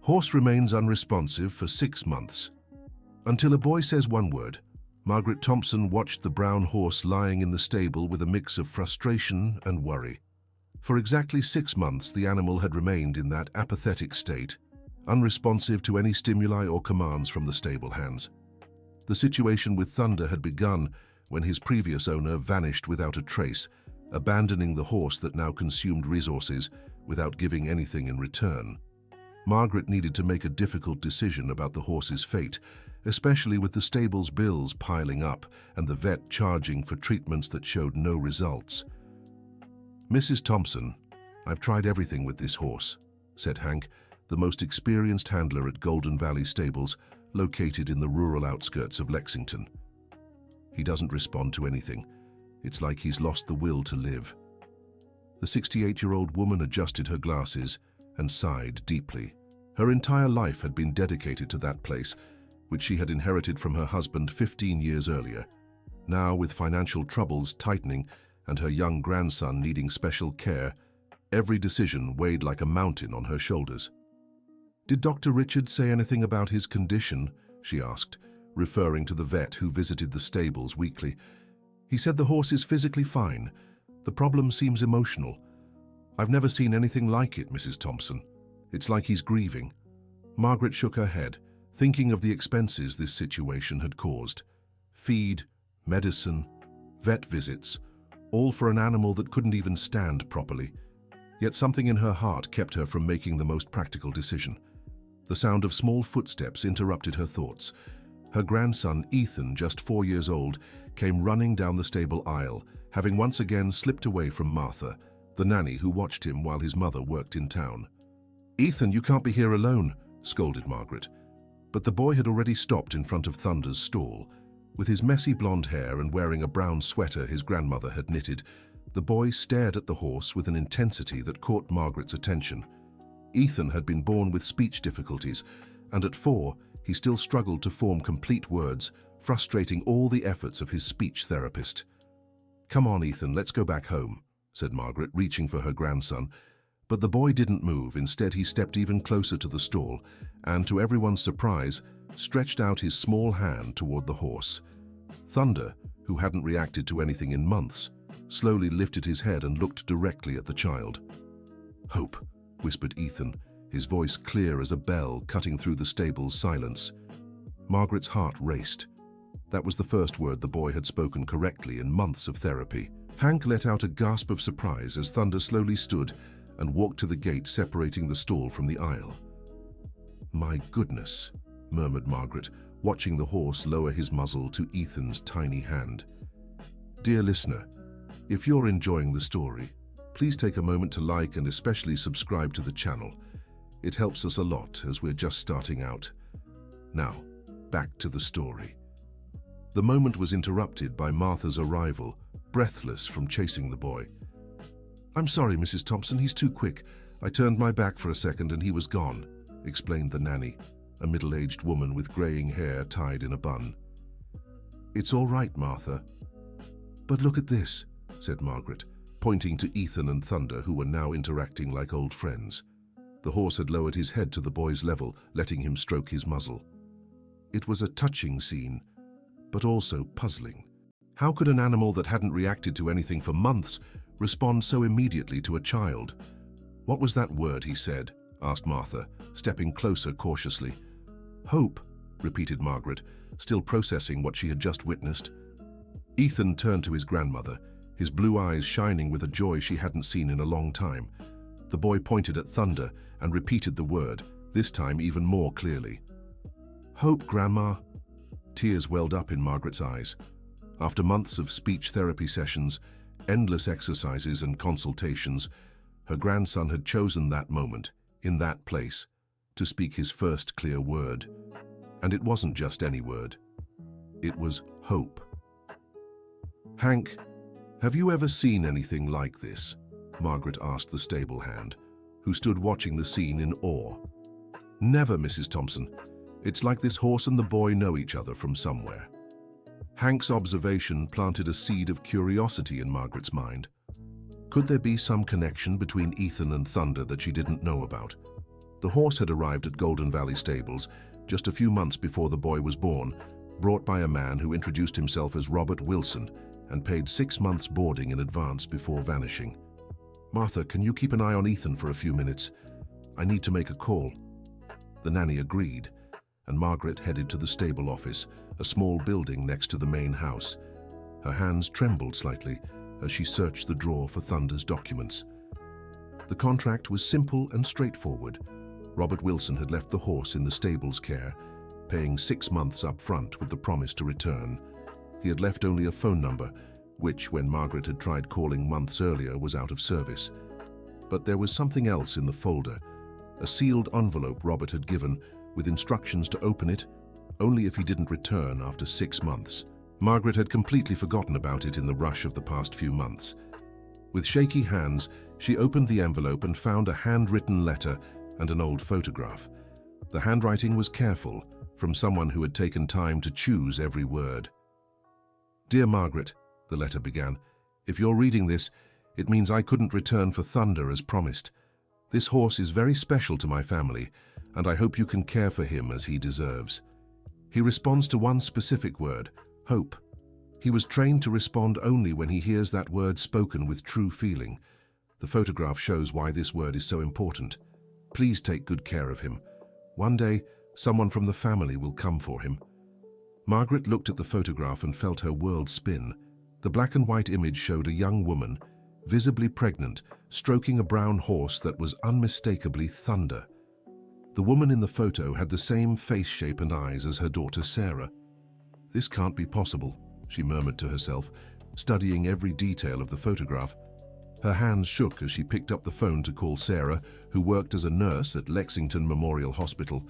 Horse remains unresponsive for 6 months. Until a boy says one word, Margaret Thompson watched the brown horse lying in the stable with a mix of frustration and worry. For exactly 6 months, the animal had remained in that apathetic state, unresponsive to any stimuli or commands from the stable hands. The situation with Thunder had begun when his previous owner vanished without a trace, abandoning the horse that now consumed resources without giving anything in return. Margaret needed to make a difficult decision about the horse's fate, especially with the stable's bills piling up and the vet charging for treatments that showed no results. "Mrs. Thompson, I've tried everything with this horse," said Hank, the most experienced handler at Golden Valley Stables, located in the rural outskirts of Lexington. "He doesn't respond to anything. It's like he's lost the will to live." The 68-year-old woman adjusted her glasses and sighed deeply. Her entire life had been dedicated to that place, which she had inherited from her husband 15 years earlier. Now, with financial troubles tightening and her young grandson needing special care, every decision weighed like a mountain on her shoulders. "Did Dr. Richard say anything about his condition?" she asked, referring to the vet who visited the stables weekly. "He said the horse is physically fine. The problem seems emotional. I've never seen anything like it, Mrs. Thompson. It's like he's grieving." Margaret shook her head, thinking of the expenses this situation had caused. Feed, medicine, vet visits, all for an animal that couldn't even stand properly. Yet something in her heart kept her from making the most practical decision. The sound of small footsteps interrupted her thoughts. Her grandson, Ethan, just 4 years old, came running down the stable aisle, having once again slipped away from Martha, the nanny who watched him while his mother worked in town. "Ethan, you can't be here alone," scolded Margaret. But the boy had already stopped in front of Thunder's stall. With his messy blonde hair and wearing a brown sweater his grandmother had knitted, the boy stared at the horse with an intensity that caught Margaret's attention. Ethan had been born with speech difficulties, and at 4, he still struggled to form complete words, frustrating all the efforts of his speech therapist. "Come on, Ethan, let's go back home," said Margaret, reaching for her grandson. But the boy didn't move. Instead, he stepped even closer to the stall and, to everyone's surprise, stretched out his small hand toward the horse. Thunder, who hadn't reacted to anything in months, slowly lifted his head and looked directly at the child. "Hope," whispered Ethan, his voice clear as a bell cutting through the stable's silence. Margaret's heart raced. That was the first word the boy had spoken correctly in months of therapy. Hank let out a gasp of surprise as Thunder slowly stood and walked to the gate separating the stall from the aisle. "My goodness," murmured Margaret, watching the horse lower his muzzle to Ethan's tiny hand. Dear listener, if you're enjoying the story, please take a moment to like and especially subscribe to the channel. It helps us a lot as we're just starting out. Now, back to the story. The moment was interrupted by Martha's arrival, breathless from chasing the boy. "I'm sorry, Mrs. Thompson, he's too quick. I turned my back for a second and he was gone," explained the nanny, a middle-aged woman with graying hair tied in a bun. "It's all right, Martha." "But look at this," said Margaret, pointing to Ethan and Thunder, who were now interacting like old friends. The horse had lowered his head to the boy's level, letting him stroke his muzzle. It was a touching scene, but also puzzling. How could an animal that hadn't reacted to anything for months respond so immediately to a child? "What was that word he said?" asked Martha, stepping closer cautiously. "Hope," repeated Margaret, still processing what she had just witnessed. Ethan turned to his grandmother, his blue eyes shining with a joy she hadn't seen in a long time. The boy pointed at Thunder and repeated the word, this time even more clearly. "Hope, Grandma." Tears welled up in Margaret's eyes. After months of speech therapy sessions, endless exercises and consultations, her grandson had chosen that moment, in that place, to speak his first clear word. And it wasn't just any word. It was hope. "Hank, have you ever seen anything like this?" Margaret asked the stable hand, who stood watching the scene in awe. "Never, Mrs. Thompson. It's like this horse and the boy know each other from somewhere." Hank's observation planted a seed of curiosity in Margaret's mind. Could there be some connection between Ethan and Thunder that she didn't know about? The horse had arrived at Golden Valley Stables just a few months before the boy was born, brought by a man who introduced himself as Robert Wilson and paid 6 months' boarding in advance before vanishing. "Martha, can you keep an eye on Ethan for a few minutes? I need to make a call." The nanny agreed, and Margaret headed to the stable office, a small building next to the main house. Her hands trembled slightly as she searched the drawer for Thunder's documents. The contract was simple and straightforward. Robert Wilson had left the horse in the stable's care, paying 6 months up front with the promise to return. He had left only a phone number, which, when Margaret had tried calling months earlier, was out of service. But there was something else in the folder, a sealed envelope Robert had given, with instructions to open it only if he didn't return after 6 months. Margaret had completely forgotten about it in the rush of the past few months. With shaky hands, she opened the envelope and found a handwritten letter and an old photograph. The handwriting was careful, from someone who had taken time to choose every word. "Dear Margaret," the letter began, "if you're reading this, it means I couldn't return for Thunder as promised. This horse is very special to my family, and I hope you can care for him as he deserves." He responds to one specific word, hope. He was trained to respond only when he hears that word spoken with true feeling. The photograph shows why this word is so important. Please take good care of him. One day, someone from the family will come for him. Margaret looked at the photograph and felt her world spin. The black and white image showed a young woman, visibly pregnant, stroking a brown horse that was unmistakably Thunder. The woman in the photo had the same face shape and eyes as her daughter Sarah. "This can't be possible," she murmured to herself, studying every detail of the photograph. Her hands shook as she picked up the phone to call Sarah, who worked as a nurse at Lexington Memorial Hospital.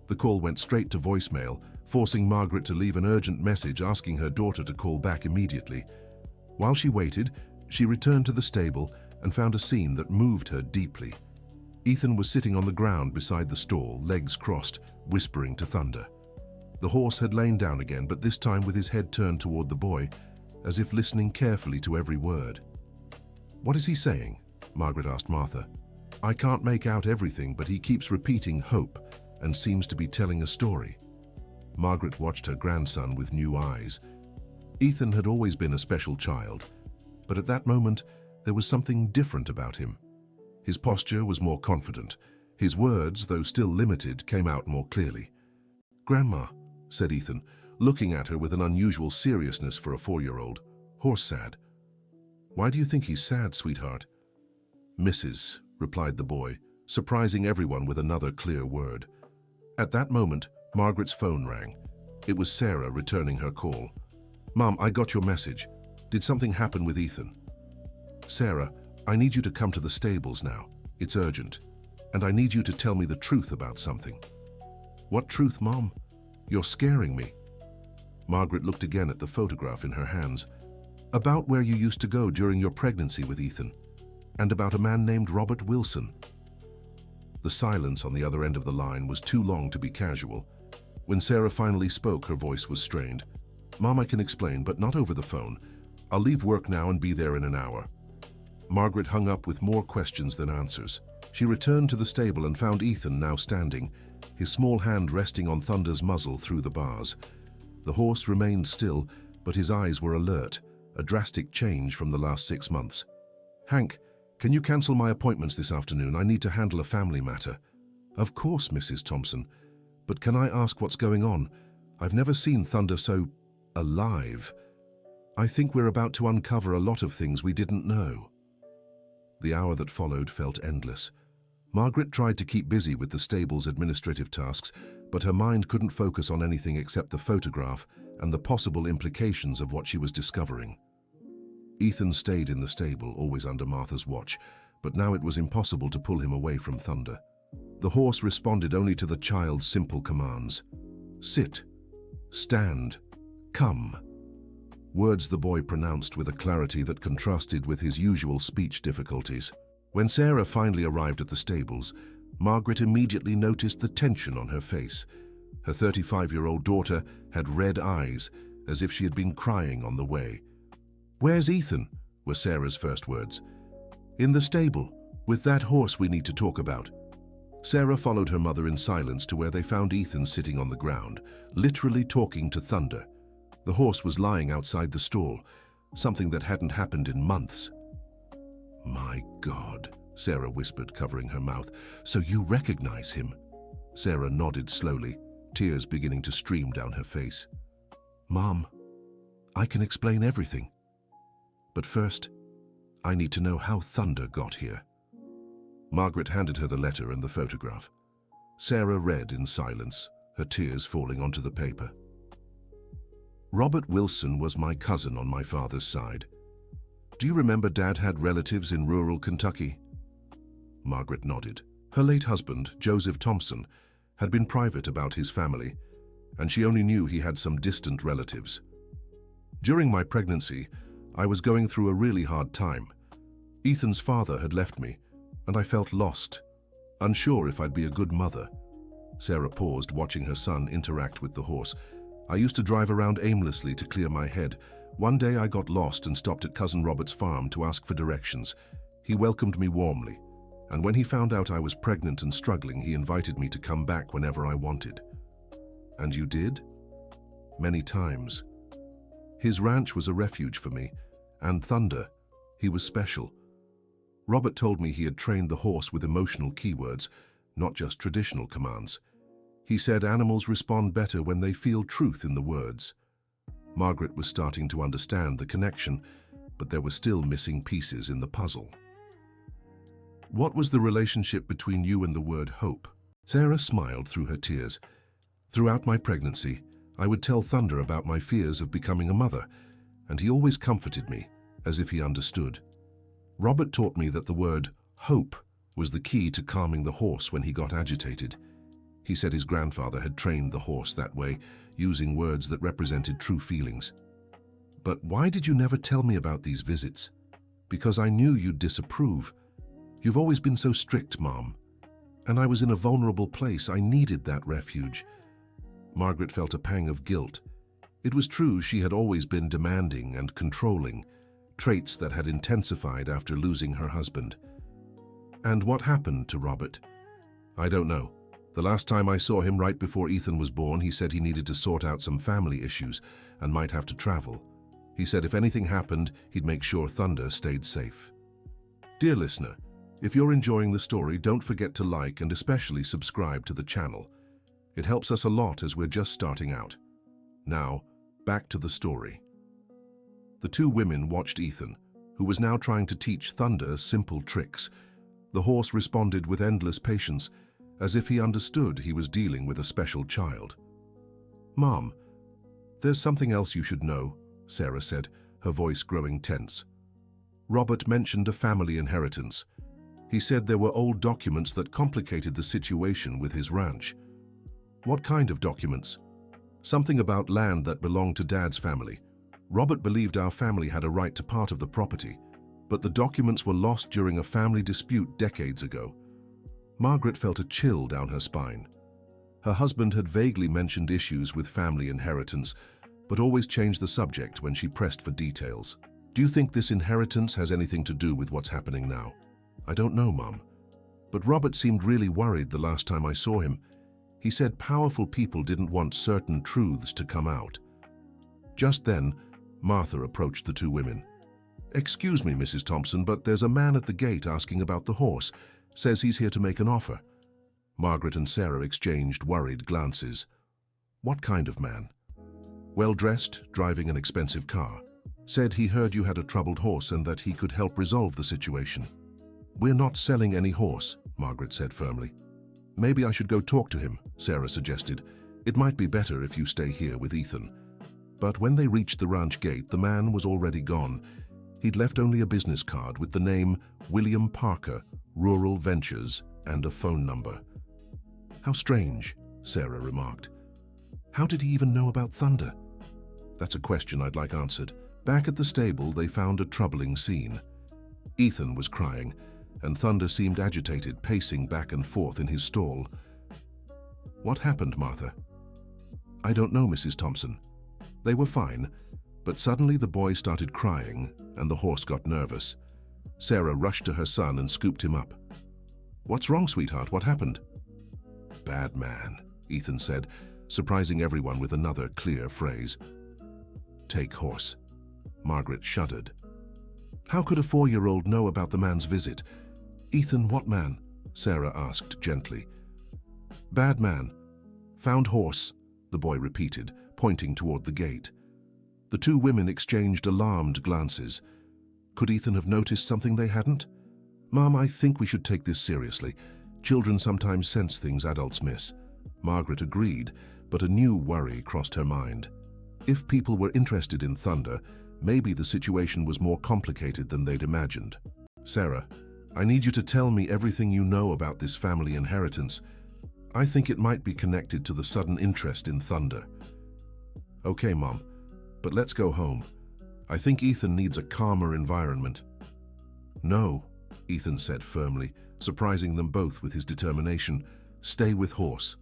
The call went straight to voicemail, forcing Margaret to leave an urgent message asking her daughter to call back immediately. While she waited, she returned to the stable and found a scene that moved her deeply. Ethan was sitting on the ground beside the stall, legs crossed, whispering to Thunder. The horse had lain down again, but this time with his head turned toward the boy, as if listening carefully to every word. "What is he saying?" Margaret asked Martha. "I can't make out everything, but he keeps repeating hope and seems to be telling a story." Margaret watched her grandson with new eyes. Ethan had always been a special child, but at that moment there was something different about him. His posture was more confident. His words, though still limited, came out more clearly. "Grandma," said Ethan, looking at her with an unusual seriousness for a 4-year-old. "Horse sad." "Why do you think he's sad, sweetheart?" "Mrs.," replied the boy, surprising everyone with another clear word. At that moment, Margaret's phone rang. It was Sarah returning her call. "Mom, I got your message. Did something happen with Ethan?" "Sarah, I need you to come to the stables now. It's urgent. And I need you to tell me the truth about something." "What truth, Mom? You're scaring me." Margaret looked again at the photograph in her hands. "About where you used to go during your pregnancy with Ethan, and about a man named Robert Wilson." The silence on the other end of the line was too long to be casual. When Sarah finally spoke, her voice was strained. "Mom, I can explain, but not over the phone. I'll leave work now and be there in an hour." Margaret hung up with more questions than answers. She returned to the stable and found Ethan now standing, his small hand resting on Thunder's muzzle through the bars. The horse remained still, but his eyes were alert, a drastic change from the last 6 months. "Hank, can you cancel my appointments this afternoon? I need to handle a family matter." "Of course, Mrs. Thompson. But can I ask what's going on? I've never seen Thunder so alive. I think we're about to uncover a lot of things we didn't know." The hour that followed felt endless. Margaret tried to keep busy with the stable's administrative tasks, but her mind couldn't focus on anything except the photograph and the possible implications of what she was discovering. Ethan stayed in the stable, always under Martha's watch, but now it was impossible to pull him away from Thunder. The horse responded only to the child's simple commands. "Sit. Stand. Come." Words the boy pronounced with a clarity that contrasted with his usual speech difficulties. When Sarah finally arrived at the stables, Margaret immediately noticed the tension on her face. Her 35-year-old daughter had red eyes, as if she had been crying on the way. "Where's Ethan?" were Sarah's first words. "In the stable, with that horse we need to talk about." Sarah followed her mother in silence to where they found Ethan sitting on the ground, literally talking to Thunder. The horse was lying outside the stall, something that hadn't happened in months. "My God," Sarah whispered, covering her mouth. "So you recognize him?" Sarah nodded slowly, tears beginning to stream down her face. "Mom, I can explain everything. But first, I need to know how Thunder got here." Margaret handed her the letter and the photograph. Sarah read in silence, her tears falling onto the paper. "Robert Wilson was my cousin on my father's side. Do you remember Dad had relatives in rural Kentucky?" Margaret nodded. Her late husband, Joseph Thompson, had been private about his family, and she only knew he had some distant relatives. "During my pregnancy, I was going through a really hard time. Ethan's father had left me, and I felt lost, unsure if I'd be a good mother." Sarah paused, watching her son interact with the horse. "I used to drive around aimlessly to clear my head. One day I got lost and stopped at Cousin Robert's farm to ask for directions. He welcomed me warmly, and when he found out I was pregnant and struggling, he invited me to come back whenever I wanted." "And you did?" "Many times. His ranch was a refuge for me, and Thunder, he was special. Robert told me he had trained the horse with emotional keywords, not just traditional commands. He said animals respond better when they feel truth in the words." Margaret was starting to understand the connection, but there were still missing pieces in the puzzle. "What was the relationship between you and the word hope?" Sarah smiled through her tears. "Throughout my pregnancy, I would tell Thunder about my fears of becoming a mother, and he always comforted me, as if he understood. Robert taught me that the word hope was the key to calming the horse when he got agitated. He said his grandfather had trained the horse that way, using words that represented true feelings. But why did you never tell me about these visits? Because I knew you'd disapprove. You've always been so strict, Mom. And I was in a vulnerable place. I needed that refuge." Margaret felt a pang of guilt. It was true she had always been demanding and controlling, traits that had intensified after losing her husband. "And what happened to Robert?" "I don't know. The last time I saw him right before Ethan was born, he said he needed to sort out some family issues and might have to travel. He said if anything happened, he'd make sure Thunder stayed safe." Dear listener, if you're enjoying the story, don't forget to like and especially subscribe to the channel. It helps us a lot as we're just starting out. Now, back to the story. The two women watched Ethan, who was now trying to teach Thunder simple tricks. The horse responded with endless patience, as if he understood he was dealing with a special child. "Mom, there's something else you should know," Sarah said, her voice growing tense. "Robert mentioned a family inheritance. He said there were old documents that complicated the situation with his ranch." "What kind of documents?" "Something about land that belonged to Dad's family. Robert believed our family had a right to part of the property, but the documents were lost during a family dispute decades ago." Margaret felt a chill down her spine. Her husband had vaguely mentioned issues with family inheritance, but always changed the subject when she pressed for details. "Do you think this inheritance has anything to do with what's happening now?" "I don't know, Mom. But Robert seemed really worried the last time I saw him. He said powerful people didn't want certain truths to come out." Just then, Martha approached the two women. "Excuse me, Mrs. Thompson, but there's a man at the gate asking about the horse. Says he's here to make an offer." Margaret and Sarah exchanged worried glances. "What kind of man?" "Well-dressed, driving an expensive car. Said he heard you had a troubled horse and that he could help resolve the situation." "We're not selling any horse," Margaret said firmly. "Maybe I should go talk to him," Sarah suggested. "It might be better if you stay here with Ethan." But when they reached the ranch gate, the man was already gone. He'd left only a business card with the name William Parker, Rural Ventures, and a phone number. "How strange," Sarah remarked. "How did he even know about Thunder?" "That's a question I'd like answered." Back at the stable, they found a troubling scene. Ethan was crying, and Thunder seemed agitated, pacing back and forth in his stall. "What happened, Martha?" "I don't know, Mrs. Thompson. They were fine, but suddenly the boy started crying, and the horse got nervous." Sarah rushed to her son and scooped him up. "What's wrong, sweetheart? What happened?" bad man, Ethan said, surprising everyone with another clear phrase. Take horse. Margaret shuddered. How could a 4-year-old know about the man's visit? Ethan, what man? Sarah asked gently. Bad man. Found horse, the boy repeated, pointing toward the gate. The two women exchanged alarmed glances. Could Ethan have noticed something they hadn't? Mom, I think we should take this seriously. Children sometimes sense things adults miss. Margaret agreed, but a new worry crossed her mind. If people were interested in thunder, maybe the situation was more complicated than they'd imagined. Sarah, I need you to tell me everything you know about this family inheritance. I think it might be connected to the sudden interest in thunder. Okay, Mom, but let's go home. I think Ethan needs a calmer environment. No, Ethan said firmly, surprising them both with his determination. Stay with horse.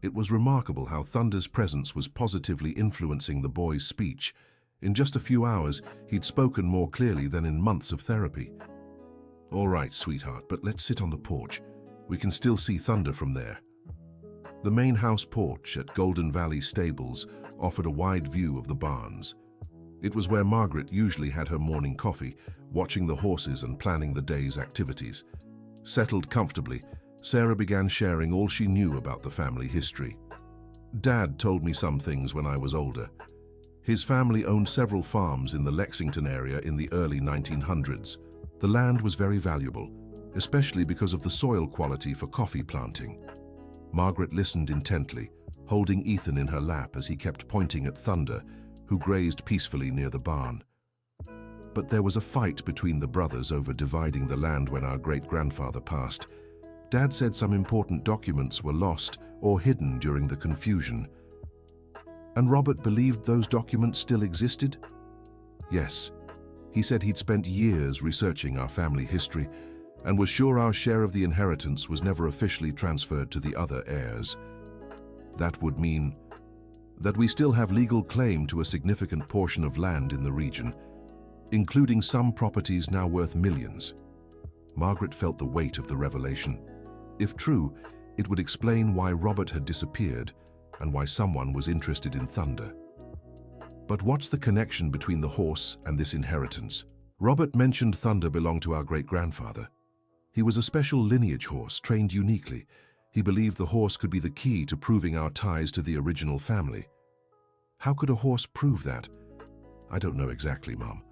It was remarkable how Thunder's presence was positively influencing the boy's speech. In just a few hours, he'd spoken more clearly than in months of therapy. All right, sweetheart, but let's sit on the porch. We can still see Thunder from there. The main house porch at Golden Valley Stables offered a wide view of the barns. It was where Margaret usually had her morning coffee, watching the horses and planning the day's activities. Settled comfortably, Sarah began sharing all she knew about the family history. Dad told me some things when I was older. His family owned several farms in the Lexington area in the early 1900s. The land was very valuable, especially because of the soil quality for coffee planting. Margaret listened intently, holding Ethan in her lap as he kept pointing at Thunder, who grazed peacefully near the barn. But there was a fight between the brothers over dividing the land when our great-grandfather passed. Dad said some important documents were lost or hidden during the confusion. And Robert believed those documents still existed? Yes. He said he'd spent years researching our family history and was sure our share of the inheritance was never officially transferred to the other heirs. That would mean that we still have legal claim to a significant portion of land in the region, including some properties now worth millions. Margaret felt the weight of the revelation. If true, it would explain why Robert had disappeared and why someone was interested in Thunder. But what's the connection between the horse and this inheritance? Robert mentioned Thunder belonged to our great-grandfather. He was a special lineage horse, trained uniquely. He believed the horse could be the key to proving our ties to the original family. How could a horse prove that? I don't know exactly, Mom.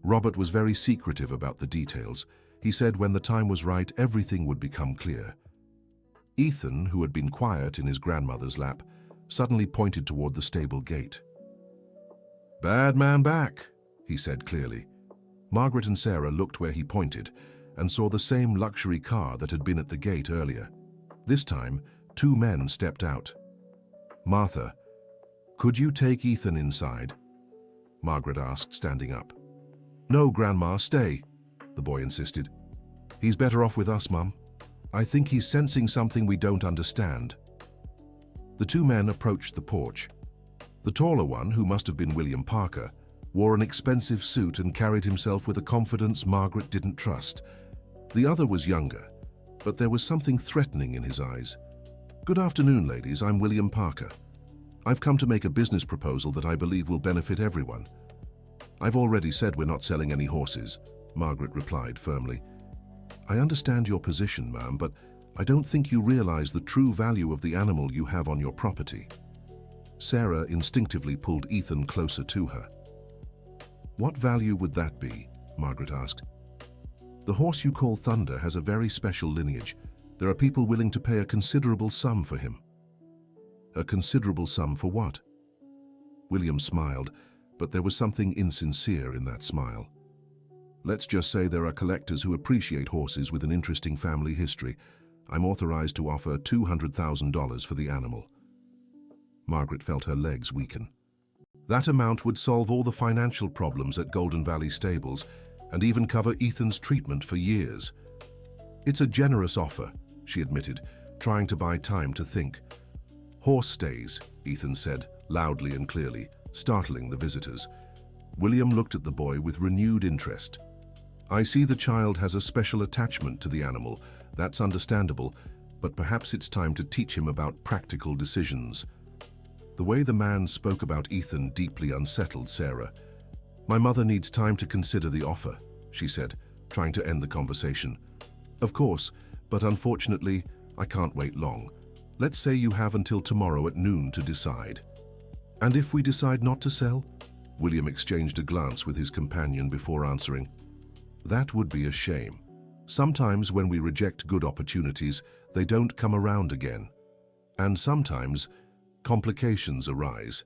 Robert was very secretive about the details. He said when the time was right, everything would become clear. Ethan, who had been quiet in his grandmother's lap, suddenly pointed toward the stable gate. Bad man back, he said clearly. Margaret and Sarah looked where he pointed and saw the same luxury car that had been at the gate earlier. This time, two men stepped out. Martha, could you take Ethan inside? Margaret asked, standing up. No, Grandma, stay, the boy insisted. He's better off with us, Mum. I think he's sensing something we don't understand. The two men approached the porch. The taller one, who must have been William Parker, wore an expensive suit and carried himself with a confidence Margaret didn't trust. The other was younger, but there was something threatening in his eyes. Good afternoon, ladies. I'm William Parker. I've come to make a business proposal that I believe will benefit everyone. I've already said we're not selling any horses, Margaret replied firmly. I understand your position, ma'am, but I don't think you realize the true value of the animal you have on your property. Sarah instinctively pulled Ethan closer to her. What value would that be? Margaret asked. The horse you call Thunder has a very special lineage. There are people willing to pay a considerable sum for him. A considerable sum for what? William smiled, but there was something insincere in that smile. Let's just say there are collectors who appreciate horses with an interesting family history. I'm authorized to offer $200,000 for the animal. Margaret felt her legs weaken. That amount would solve all the financial problems at Golden Valley Stables and even cover Ethan's treatment for years. It's a generous offer, she admitted, trying to buy time to think. Horse stays, Ethan said, loudly and clearly, startling the visitors. William looked at the boy with renewed interest. I see the child has a special attachment to the animal. That's understandable. but perhaps it's time to teach him about practical decisions. The way the man spoke about Ethan deeply unsettled Sarah. "My mother needs time to consider the offer," she said, trying to end the conversation. "Of course, but unfortunately, I can't wait long. Let's say you have until tomorrow at noon to decide." "And if we decide not to sell?" William exchanged a glance with his companion before answering. "That would be a shame. Sometimes when we reject good opportunities, they don't come around again. And sometimes, complications arise."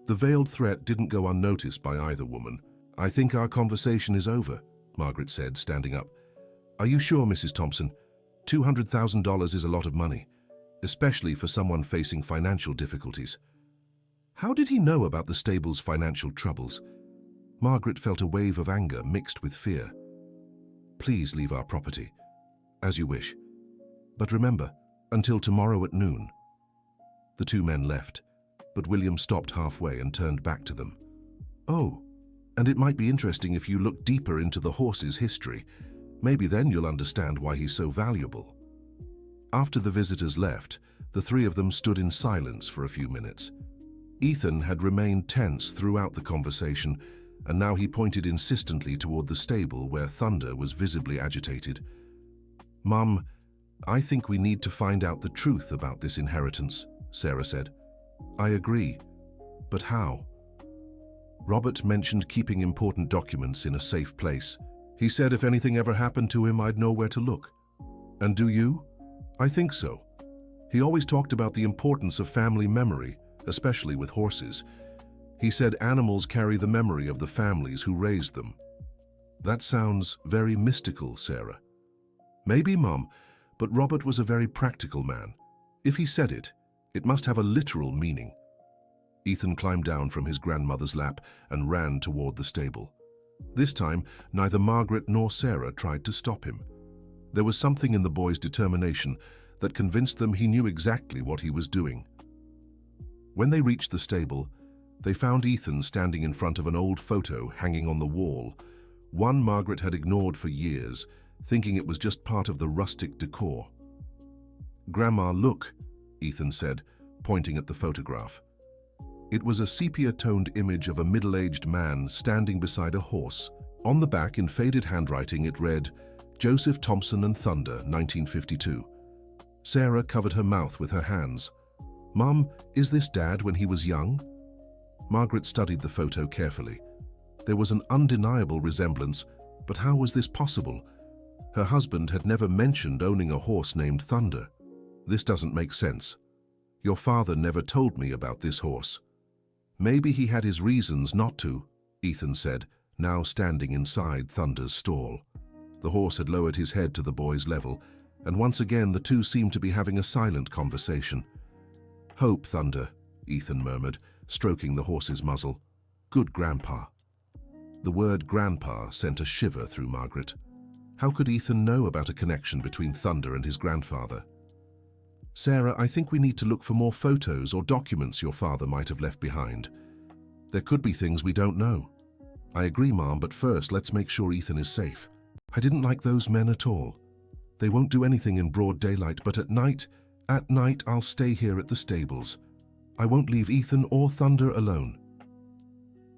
The veiled threat didn't go unnoticed by either woman. "I think our conversation is over," Margaret said, standing up. "Are you sure, Mrs. Thompson? $200,000 is a lot of money, especially for someone facing financial difficulties." How did he know about the stable's financial troubles? Margaret felt a wave of anger mixed with fear. "Please leave our property, as you wish. But remember, until tomorrow at noon." The two men left, but William stopped halfway and turned back to them. "Oh, and it might be interesting if you look deeper into the horse's history. Maybe then you'll understand why he's so valuable." After the visitors left, the three of them stood in silence for a few minutes. Ethan had remained tense throughout the conversation, and now he pointed insistently toward the stable where Thunder was visibly agitated. "Mum, I think we need to find out the truth about this inheritance," Sarah said. "I agree, but how?" Robert mentioned keeping important documents in a safe place. He said if anything ever happened to him, I'd know where to look. "And do you?" "I think so. He always talked about the importance of family memory, especially with horses. He said animals carry the memory of the families who raised them." "That sounds very mystical, Sarah." "Maybe, Mum, but Robert was a very practical man. If he said it, it must have a literal meaning." Ethan climbed down from his grandmother's lap and ran toward the stable. This time, neither Margaret nor Sarah tried to stop him. There was something in the boy's determination that convinced them he knew exactly what he was doing. When they reached the stable, they found Ethan standing in front of an old photo hanging on the wall, one Margaret had ignored for years, thinking it was just part of the rustic decor. "Grandma, look," Ethan said, pointing at the photograph. It was a sepia-toned image of a middle-aged man standing beside a horse. On the back, in faded handwriting, it read, "Joseph Thompson and Thunder, 1952. Sarah covered her mouth with her hands. "Mum, is this Dad when he was young?" Margaret studied the photo carefully. There was an undeniable resemblance, but how was this possible? Her husband had never mentioned owning a horse named Thunder. "This doesn't make sense. Your father never told me about this horse." "Maybe he had his reasons not to," Ethan said, now standing inside Thunder's stall. The horse had lowered his head to the boy's level, and once again the two seemed to be having a silent conversation. "Hope, Thunder," Ethan murmured, stroking the horse's muzzle. "Good grandpa." The word grandpa sent a shiver through Margaret. How could Ethan know about a connection between Thunder and his grandfather? "Sarah, I think we need to look for more photos or documents your father might have left behind. There could be things we don't know." "I agree, Mom, but first let's make sure Ethan is safe." "I didn't like those men at all. They won't do anything in broad daylight, but at night I'll stay here at the stables. I won't leave Ethan or Thunder alone."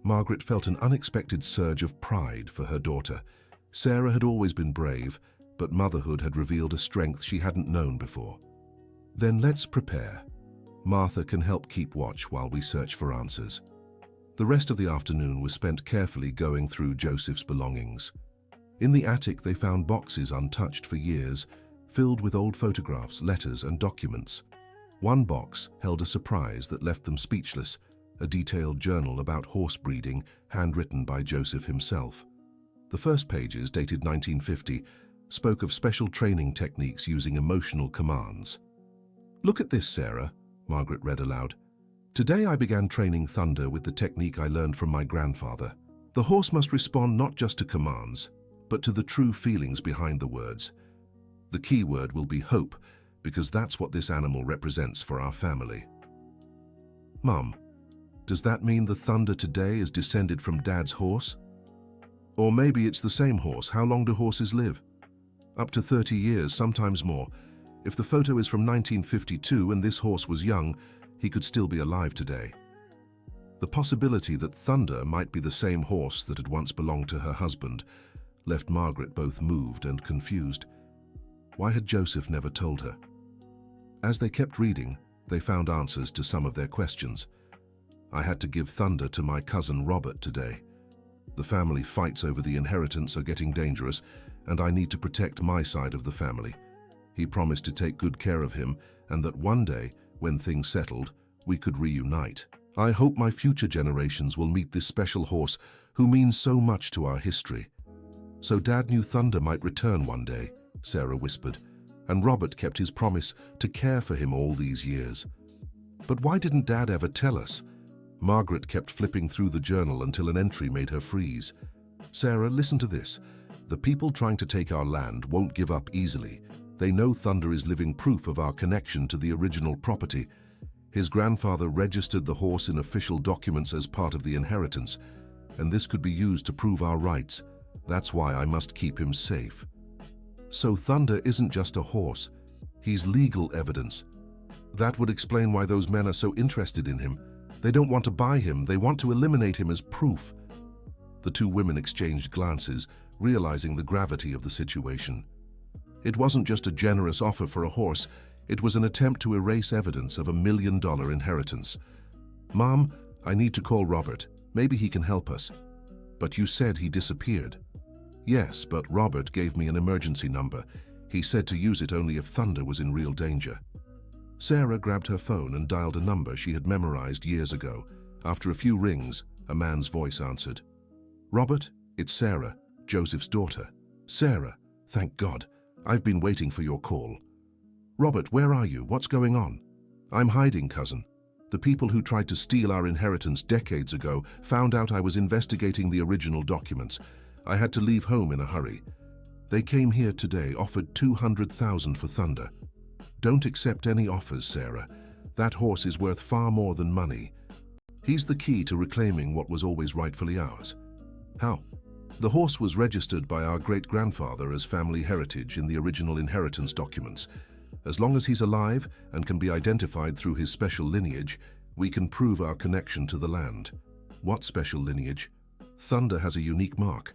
Margaret felt an unexpected surge of pride for her daughter. Sarah had always been brave, but motherhood had revealed a strength she hadn't known before. "Then let's prepare. Martha can help keep watch while we search for answers." The rest of the afternoon was spent carefully going through Joseph's belongings. In the attic they found boxes untouched for years, filled with old photographs, letters, and documents. One box held a surprise that left them speechless, a detailed journal about horse breeding, handwritten by Joseph himself. The first pages, dated 1950, spoke of special training techniques using emotional commands. "Look at this, Sarah," Margaret read aloud. "Today I began training Thunder with the technique I learned from my grandfather. The horse must respond not just to commands, but to the true feelings behind the words. The key word will be hope, because that's what this animal represents for our family." "Mum, does that mean the Thunder today is descended from Dad's horse? Or maybe it's the same horse. How long do horses live?" "Up to 30 years, sometimes more. If the photo is from 1952 and this horse was young, he could still be alive today. The possibility that Thunder might be the same horse that had once belonged to her husband left Margaret both moved and confused. Why had Joseph never told her? As they kept reading, they found answers to some of their questions. I had to give Thunder to my cousin Robert today. The family fights over the inheritance are getting dangerous, and I need to protect my side of the family. He promised to take good care of him, and that one day, when things settled, we could reunite. I hope my future generations will meet this special horse who means so much to our history. So Dad knew Thunder might return one day, Sarah whispered, and Robert kept his promise to care for him all these years. But why didn't Dad ever tell us? Margaret kept flipping through the journal until an entry made her freeze. Sarah, listen to this. The people trying to take our land won't give up easily. They know Thunder is living proof of our connection to the original property. His grandfather registered the horse in official documents as part of the inheritance, and this could be used to prove our rights. That's why I must keep him safe. So Thunder isn't just a horse. He's legal evidence. That would explain why those men are so interested in him. They don't want to buy him, they want to eliminate him as proof. The two women exchanged glances, realizing the gravity of the situation. It wasn't just a generous offer for a horse, it was an attempt to erase evidence of $1 million inheritance. Mom, I need to call Robert. Maybe he can help us. But you said he disappeared. Yes, but Robert gave me an emergency number. He said to use it only if Thunder was in real danger. Sarah grabbed her phone and dialed a number she had memorized years ago. After a few rings, a man's voice answered. Robert, it's Sarah, Joseph's daughter. Sarah, thank God. I've been waiting for your call. Robert, where are you? What's going on? I'm hiding, cousin. The people who tried to steal our inheritance decades ago found out I was investigating the original documents. I had to leave home in a hurry. They came here today, offered $200,000 for Thunder. Don't accept any offers, Sarah. That horse is worth far more than money. He's the key to reclaiming what was always rightfully ours. How? The horse was registered by our great-grandfather as family heritage in the original inheritance documents. As long as he's alive and can be identified through his special lineage, we can prove our connection to the land. What special lineage? Thunder has a unique mark,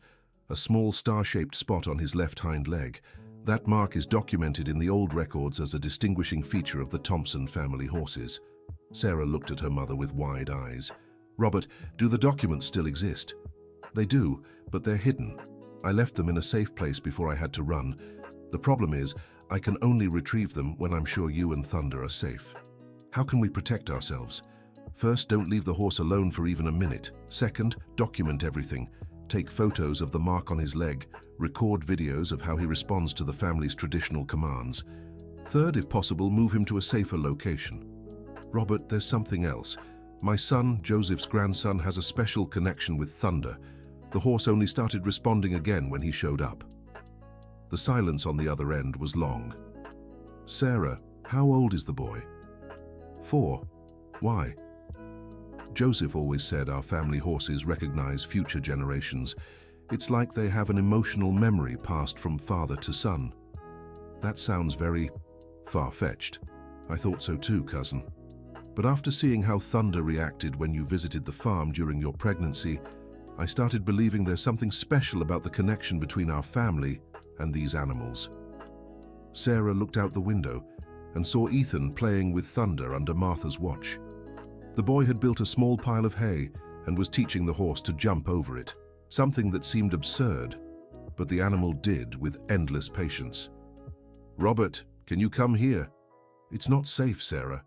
a small star-shaped spot on his left hind leg. That mark is documented in the old records as a distinguishing feature of the Thompson family horses. Sarah looked at her mother with wide eyes. Robert, do the documents still exist? They do, but they're hidden. I left them in a safe place before I had to run. The problem is, I can only retrieve them when I'm sure you and Thunder are safe. How can we protect ourselves? First, don't leave the horse alone for even a minute. Second, document everything. Take photos of the mark on his leg. Record videos of how he responds to the family's traditional commands. Third, if possible, move him to a safer location. Robert, there's something else. My son, Joseph's grandson, has a special connection with Thunder. The horse only started responding again when he showed up. The silence on the other end was long. Sarah, how old is the boy? 4. Why? Joseph always said our family horses recognize future generations. It's like they have an emotional memory passed from father to son. That sounds very far-fetched. I thought so too, cousin. But after seeing how Thunder reacted when you visited the farm during your pregnancy, I started believing there's something special about the connection between our family and these animals. Sarah looked out the window and saw Ethan playing with Thunder under Martha's watch. The boy had built a small pile of hay and was teaching the horse to jump over it, something that seemed absurd, but the animal did with endless patience. Robert, can you come here? It's not safe, Sarah.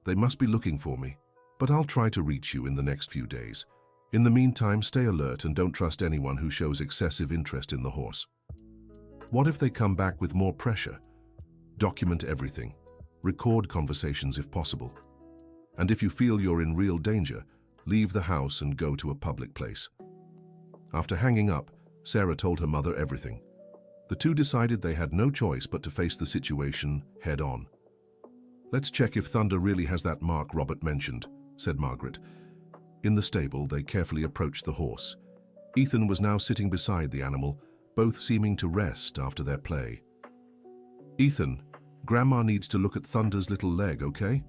They must be looking for me, but I'll try to reach you in the next few days. In the meantime, stay alert and don't trust anyone who shows excessive interest in the horse. What if they come back with more pressure? Document everything. Record conversations if possible. And if you feel you're in real danger, leave the house and go to a public place. After hanging up, Sarah told her mother everything. The two decided they had no choice but to face the situation head on. Let's check if Thunder really has that mark Robert mentioned, said Margaret. In the stable, they carefully approached the horse. Ethan was now sitting beside the animal, both seeming to rest after their play. Ethan, Grandma needs to look at Thunder's little leg, okay?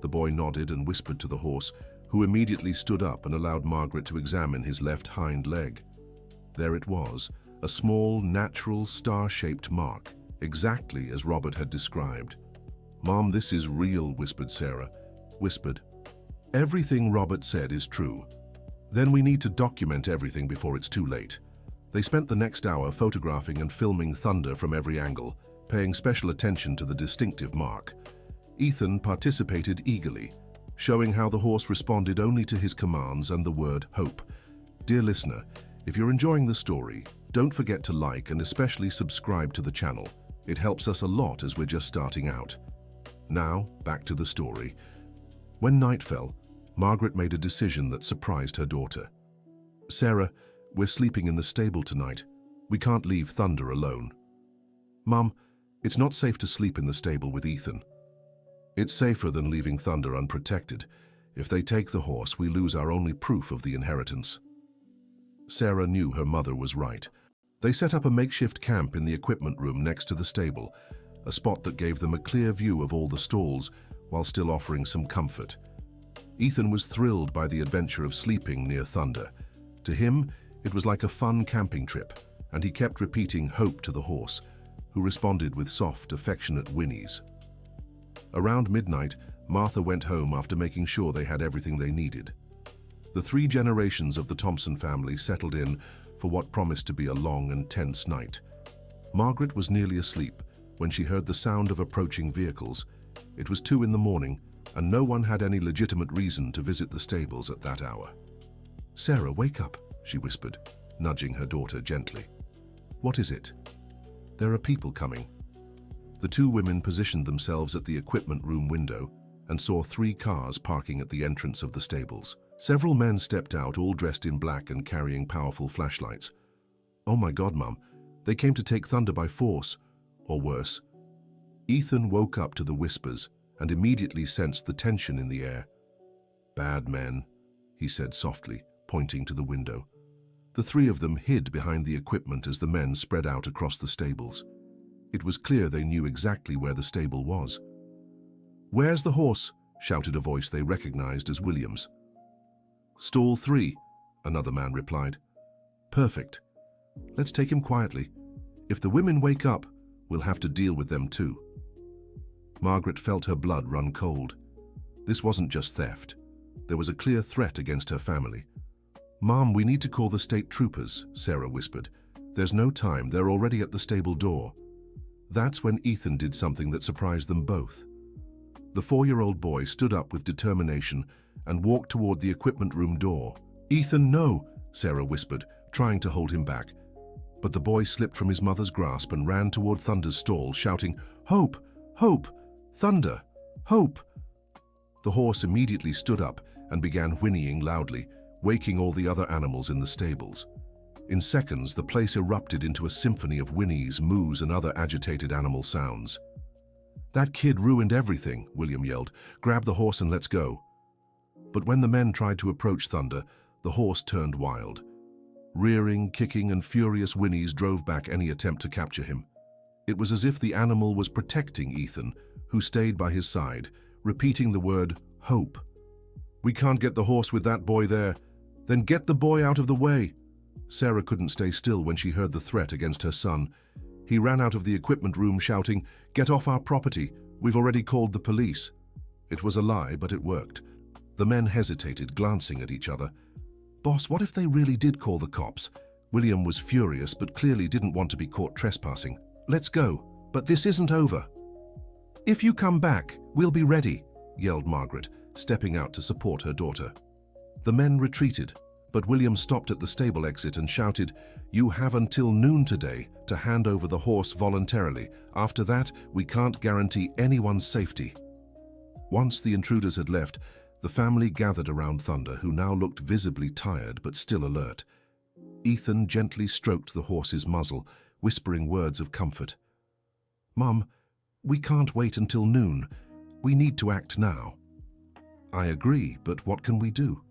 The boy nodded and whispered to the horse, who immediately stood up and allowed Margaret to examine his left hind leg. There it was, a small, natural, star-shaped mark, exactly as Robert had described. "Mom, this is real," whispered Sarah. "Everything Robert said is true. Then we need to document everything before it's too late." They spent the next hour photographing and filming Thunder from every angle, paying special attention to the distinctive mark. Ethan participated eagerly, showing how the horse responded only to his commands and the word hope. Dear listener, if you're enjoying the story, don't forget to like and especially subscribe to the channel. It helps us a lot as we're just starting out. Now, back to the story. When night fell, Margaret made a decision that surprised her daughter. "Sarah, we're sleeping in the stable tonight. We can't leave Thunder alone." "Mum, it's not safe to sleep in the stable with Ethan." "It's safer than leaving Thunder unprotected. If they take the horse, we lose our only proof of the inheritance." Sarah knew her mother was right. They set up a makeshift camp in the equipment room next to the stable, a spot that gave them a clear view of all the stalls while still offering some comfort. Ethan was thrilled by the adventure of sleeping near Thunder. To him, it was like a fun camping trip, and he kept repeating hope to the horse, who responded with soft, affectionate whinnies. Around midnight, Martha went home after making sure they had everything they needed. The 3 generations of the Thompson family settled in for what promised to be a long and tense night. Margaret was nearly asleep when she heard the sound of approaching vehicles. It was 2 in the morning, and no one had any legitimate reason to visit the stables at that hour. "Sarah, wake up," she whispered, nudging her daughter gently. "What is it?" "There are people coming." The 2 women positioned themselves at the equipment room window and saw 3 cars parking at the entrance of the stables. Several men stepped out, all dressed in black and carrying powerful flashlights. "Oh my God, Mum, they came to take Thunder by force, or worse." Ethan woke up to the whispers and immediately sensed the tension in the air. "Bad men," he said softly, pointing to the window. The 3 of them hid behind the equipment as the men spread out across the stables. It was clear they knew exactly where the stable was. "Where's the horse?" shouted a voice they recognized as William's. "Stall 3, another man replied. "Perfect. Let's take him quietly. If the women wake up, we'll have to deal with them too." Margaret felt her blood run cold. This wasn't just theft. There was a clear threat against her family. "Mom, we need to call the state troopers," Sarah whispered. "There's no time, they're already at the stable door." That's when Ethan did something that surprised them both. The 4-year-old boy stood up with determination and walked toward the equipment room door. "Ethan, no," Sarah whispered, trying to hold him back. But the boy slipped from his mother's grasp and ran toward Thunder's stall, shouting, "Hope! Hope! Thunder! Hope!" The horse immediately stood up and began whinnying loudly, waking all the other animals in the stables. In seconds, the place erupted into a symphony of whinnies, moos, and other agitated animal sounds. "That kid ruined everything," William yelled. "Grab the horse and let's go." But when the men tried to approach Thunder, the horse turned wild. Rearing, kicking, and furious whinnies drove back any attempt to capture him. It was as if the animal was protecting Ethan, who stayed by his side, repeating the word hope. "We can't get the horse with that boy there." "Then get the boy out of the way." Sarah couldn't stay still when she heard the threat against her son. He ran out of the equipment room shouting, "Get off our property. We've already called the police." It was a lie, but it worked. The men hesitated, glancing at each other. "Boss, what if they really did call the cops?" William was furious, but clearly didn't want to be caught trespassing. "Let's go, but this isn't over." "If you come back, we'll be ready," yelled Margaret, stepping out to support her daughter. The men retreated, but William stopped at the stable exit and shouted, "You have until noon today to hand over the horse voluntarily. After that, we can't guarantee anyone's safety." Once the intruders had left, the family gathered around Thunder, who now looked visibly tired but still alert. Ethan gently stroked the horse's muzzle, whispering words of comfort. "Mum, we can't wait until noon. We need to act now." "I agree, but what can we do?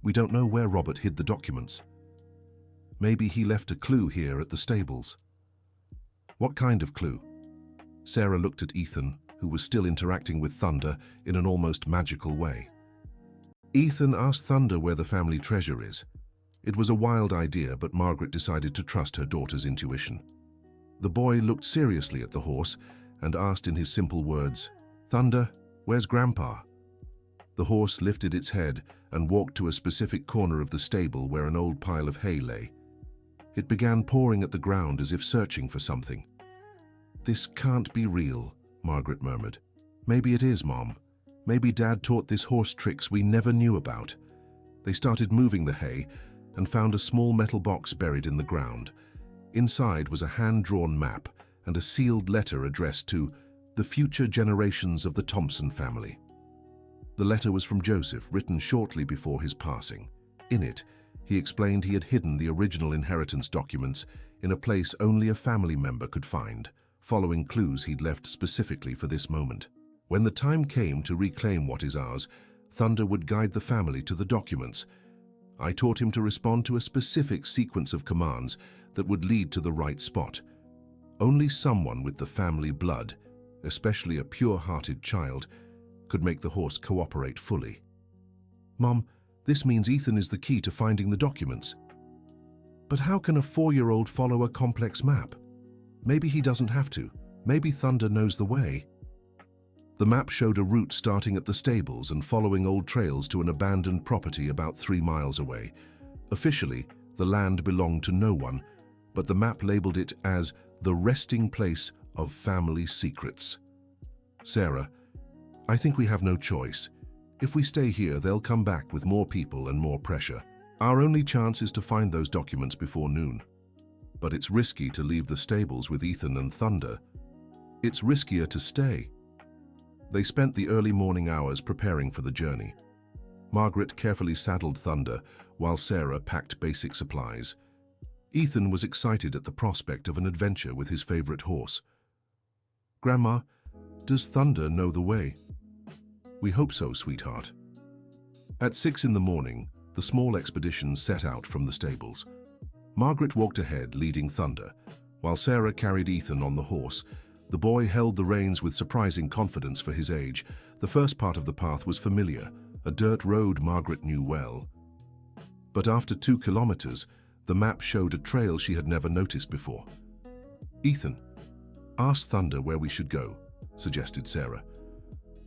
We don't know where Robert hid the documents. Maybe he left a clue here at the stables." "What kind of clue?" Sarah looked at Ethan, who was still interacting with Thunder in an almost magical way. Ethan asked Thunder where the family treasure is. It was a wild idea, but Margaret decided to trust her daughter's intuition. The boy looked seriously at the horse and asked in his simple words, "Thunder, where's Grandpa?" The horse lifted its head and walked to a specific corner of the stable where an old pile of hay lay. It began pawing at the ground as if searching for something. "This can't be real," Margaret murmured. "Maybe it is, Mom. Maybe Dad taught this horse tricks we never knew about." They started moving the hay and found a small metal box buried in the ground. Inside was a hand-drawn map and a sealed letter addressed to the future generations of the Thompson family. The letter was from Joseph, written shortly before his passing. In it, he explained he had hidden the original inheritance documents in a place only a family member could find, following clues he'd left specifically for this moment. When the time came to reclaim what is ours, Thunder would guide the family to the documents. I taught him to respond to a specific sequence of commands that would lead to the right spot. Only someone with the family blood, especially a pure-hearted child, could make the horse cooperate fully. "Mom, this means Ethan is the key to finding the documents." "But how can a 4-year-old follow a complex map?" "Maybe he doesn't have to. Maybe Thunder knows the way." The map showed a route starting at the stables and following old trails to an abandoned property about 3 miles away. Officially, the land belonged to no one, but the map labeled it as the resting place of family secrets. "Sarah, I think we have no choice. If we stay here, they'll come back with more people and more pressure. Our only chance is to find those documents before noon. But it's risky to leave the stables with Ethan and Thunder. It's riskier to stay." They spent the early morning hours preparing for the journey. Margaret carefully saddled Thunder while Sarah packed basic supplies. Ethan was excited at the prospect of an adventure with his favorite horse. "Grandma, does Thunder know the way?" "We hope so, sweetheart." At 6 in the morning, the small expedition set out from the stables. Margaret walked ahead, leading Thunder, while Sarah carried Ethan on the horse. The boy held the reins with surprising confidence for his age. The first part of the path was familiar, a dirt road Margaret knew well. But after 2 kilometers, the map showed a trail she had never noticed before. "Ethan, ask Thunder where we should go," suggested Sarah.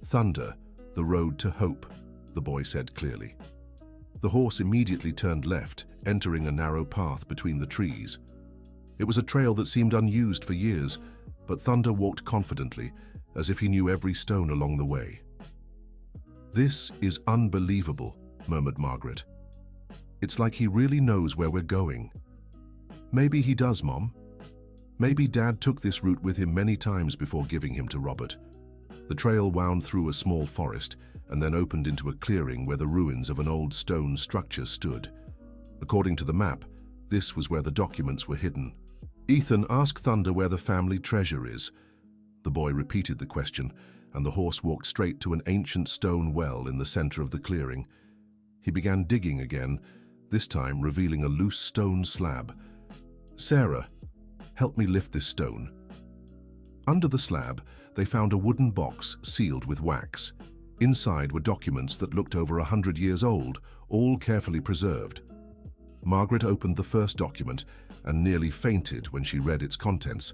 "Thunder, the road to hope," the boy said clearly. The horse immediately turned left, entering a narrow path between the trees. It was a trail that seemed unused for years, but Thunder walked confidently, as if he knew every stone along the way. "This is unbelievable," murmured Margaret. "It's like he really knows where we're going." "Maybe he does, Mom. Maybe Dad took this route with him many times before giving him to Robert." The trail wound through a small forest and then opened into a clearing where the ruins of an old stone structure stood. According to the map, this was where the documents were hidden. "Ethan, ask Thunder where the family treasure is." The boy repeated the question, and the horse walked straight to an ancient stone well in the center of the clearing. He began digging again, this time revealing a loose stone slab. "Sarah, help me lift this stone." Under the slab, they found a wooden box sealed with wax. Inside were documents that looked over 100 years old, all carefully preserved. Margaret opened the first document and nearly fainted when she read its contents.